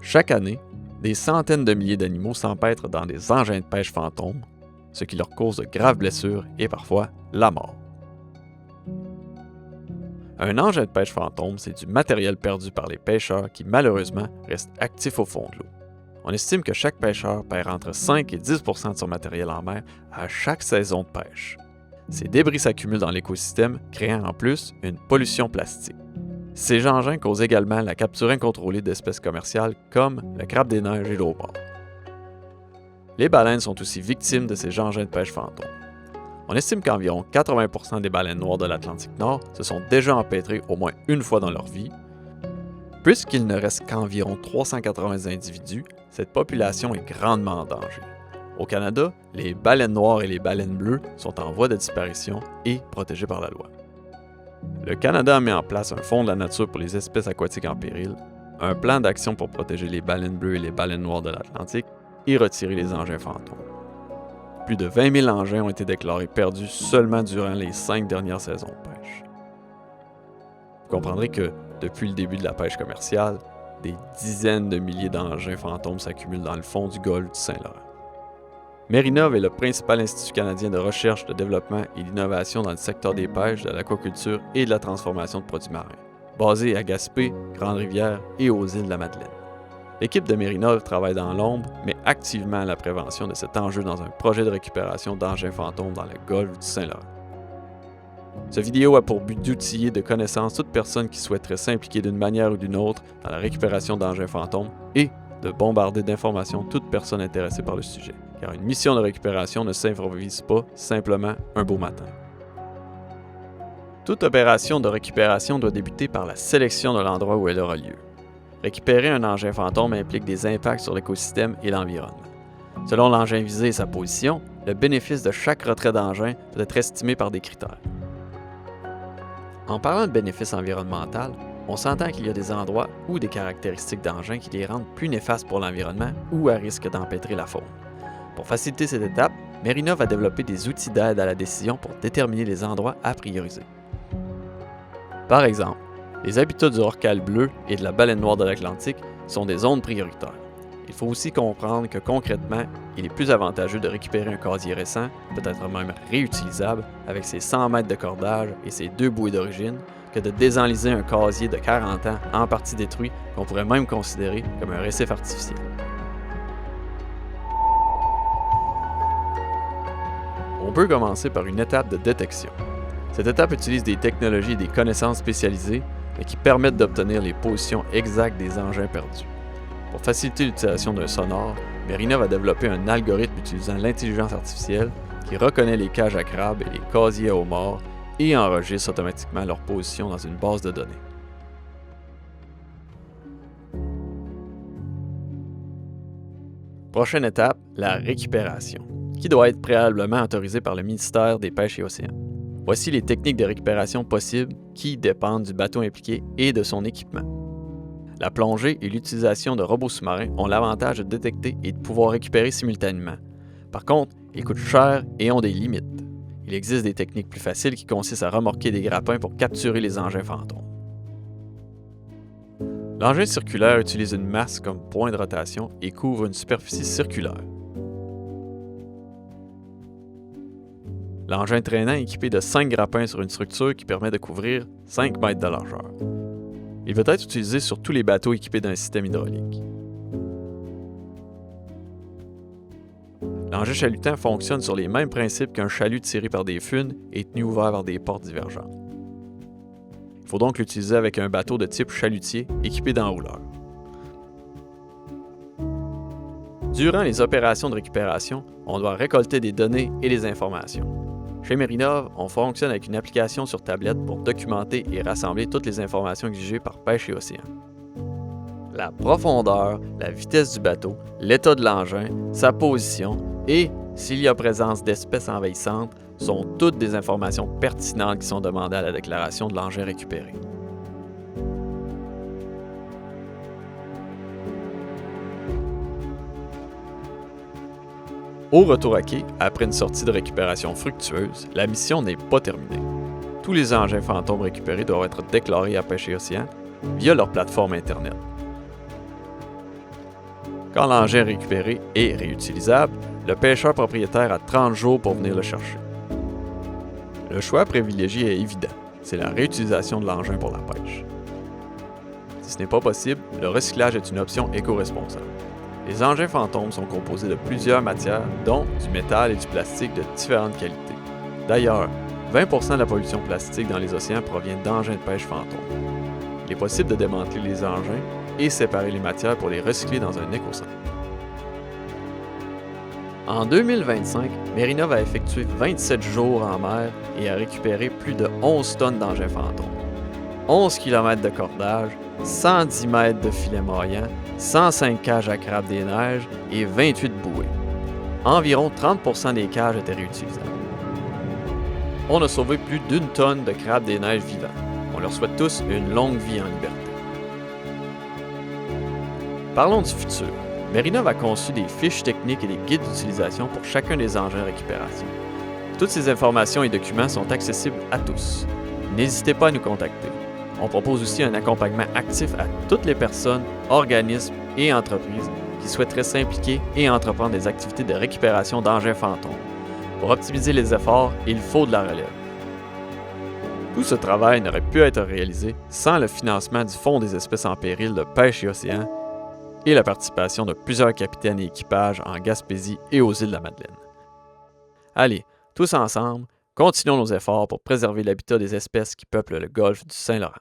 Chaque année, des centaines de milliers d'animaux s'empêtrent dans des engins de pêche fantômes, ce qui leur cause de graves blessures et parfois la mort. Un engin de pêche fantôme, c'est du matériel perdu par les pêcheurs qui malheureusement restent actifs au fond de l'eau. On estime que chaque pêcheur perd entre 5 et 10 % de son matériel en mer à chaque saison de pêche. Ces débris s'accumulent dans l'écosystème, créant en plus une pollution plastique. Ces engins causent également la capture incontrôlée d'espèces commerciales comme le crabe des neiges et l'eau-mort. Les baleines sont aussi victimes de ces engins de pêche fantômes. On estime qu'environ 80 % des baleines noires de l'Atlantique Nord se sont déjà empêtrées au moins une fois dans leur vie. Puisqu'il ne reste qu'environ 380 individus, cette population est grandement en danger. Au Canada, les baleines noires et les baleines bleues sont en voie de disparition et protégées par la loi. Le Canada a mis en place un fonds de la nature pour les espèces aquatiques en péril, un plan d'action pour protéger les baleines bleues et les baleines noires de l'Atlantique et retirer les engins fantômes. Plus de 20 000 engins ont été déclarés perdus seulement durant les 5 dernières saisons de pêche. Vous comprendrez que, depuis le début de la pêche commerciale, des dizaines de milliers d'engins fantômes s'accumulent dans le fond du golfe du Saint-Laurent. Mérinov est le principal institut canadien de recherche, de développement et d'innovation dans le secteur des pêches, de l'aquaculture et de la transformation de produits marins, basé à Gaspé, Grande-Rivière et aux îles de la Madeleine. L'équipe de Mérinov travaille dans l'ombre, mais activement à la prévention de cet enjeu dans un projet de récupération d'engins fantômes dans le golfe du Saint-Laurent. Cette vidéo a pour but d'outiller de connaissances toute personne qui souhaiterait s'impliquer d'une manière ou d'une autre dans la récupération d'engins fantômes et de bombarder d'informations toute personne intéressée par le sujet, car une mission de récupération ne s'improvise pas simplement un beau matin. Toute opération de récupération doit débuter par la sélection de l'endroit où elle aura lieu. Récupérer un engin fantôme implique des impacts sur l'écosystème et l'environnement. Selon l'engin visé et sa position, le bénéfice de chaque retrait d'engin peut être estimé par des critères. En parlant de bénéfice environnemental, on s'entend qu'il y a des endroits ou des caractéristiques d'engins qui les rendent plus néfastes pour l'environnement ou à risque d'empêtrer la faune. Pour faciliter cette étape, Mérinov a développé des outils d'aide à la décision pour déterminer les endroits à prioriser. Par exemple, les habitats du rorqual bleu et de la baleine noire de l'Atlantique sont des zones prioritaires. Il faut aussi comprendre que concrètement, il est plus avantageux de récupérer un casier récent, peut-être même réutilisable, avec ses 100 mètres de cordage et ses 2 bouées d'origine, que de désenliser un casier de 40 ans en partie détruit qu'on pourrait même considérer comme un récif artificiel. On peut commencer par une étape de détection. Cette étape utilise des technologies et des connaissances spécialisées, mais qui permettent d'obtenir les positions exactes des engins perdus. Pour faciliter l'utilisation d'un sonore, Mérinov a développé un algorithme utilisant l'intelligence artificielle qui reconnaît les cages à crabes et les casiers à homards et enregistre automatiquement leur position dans une base de données. Prochaine étape, la récupération, qui doit être préalablement autorisée par le ministère des Pêches et Océans. Voici les techniques de récupération possibles qui dépendent du bateau impliqué et de son équipement. La plongée et l'utilisation de robots sous-marins ont l'avantage de détecter et de pouvoir récupérer simultanément. Par contre, ils coûtent cher et ont des limites. Il existe des techniques plus faciles qui consistent à remorquer des grappins pour capturer les engins fantômes. L'engin circulaire utilise une masse comme point de rotation et couvre une superficie circulaire. L'engin traînant est équipé de 5 grappins sur une structure qui permet de couvrir 5 mètres de largeur. Il peut être utilisé sur tous les bateaux équipés d'un système hydraulique. L'engin chalutant fonctionne sur les mêmes principes qu'un chalut tiré par des funes et tenu ouvert vers des portes divergentes. Il faut donc l'utiliser avec un bateau de type chalutier équipé d'enrouleurs. Durant les opérations de récupération, on doit récolter des données et des informations. Chez Mérinov, on fonctionne avec une application sur tablette pour documenter et rassembler toutes les informations exigées par Pêche et Océans. La profondeur, la vitesse du bateau, l'état de l'engin, sa position et, s'il y a présence d'espèces envahissantes, sont toutes des informations pertinentes qui sont demandées à la déclaration de l'engin récupéré. Au retour à quai, après une sortie de récupération fructueuse, la mission n'est pas terminée. Tous les engins fantômes récupérés doivent être déclarés à Pêche et Océans via leur plateforme Internet. Quand l'engin récupéré est réutilisable, le pêcheur propriétaire a 30 jours pour venir le chercher. Le choix privilégié est évident, c'est la réutilisation de l'engin pour la pêche. Si ce n'est pas possible, le recyclage est une option éco-responsable. Les engins fantômes sont composés de plusieurs matières, dont du métal et du plastique de différentes qualités. D'ailleurs, 20% de la pollution plastique dans les océans provient d'engins de pêche fantômes. Il est possible de démanteler les engins et séparer les matières pour les recycler dans un éco-centre. En 2025, Merinov a effectué 27 jours en mer et a récupéré plus de 11 tonnes d'engins fantômes. 11 km de cordage, 110 mètres de filets maillants, 105 cages à crabe des neiges et 28 bouées. Environ 30% des cages étaient réutilisables. On a sauvé plus d'1 tonne de crabes des neiges vivants. On leur souhaite tous une longue vie en liberté. Parlons du futur. Merinov a conçu des fiches techniques et des guides d'utilisation pour chacun des engins de récupération. Toutes ces informations et documents sont accessibles à tous. N'hésitez pas à nous contacter. On propose aussi un accompagnement actif à toutes les personnes, organismes et entreprises qui souhaiteraient s'impliquer et entreprendre des activités de récupération d'engins fantômes. Pour optimiser les efforts, il faut de la relève. Tout ce travail n'aurait pu être réalisé sans le financement du Fonds des espèces en péril de pêche et océan et la participation de plusieurs capitaines et équipages en Gaspésie et aux îles de la Madeleine. Allez, tous ensemble, continuons nos efforts pour préserver l'habitat des espèces qui peuplent le golfe du Saint-Laurent.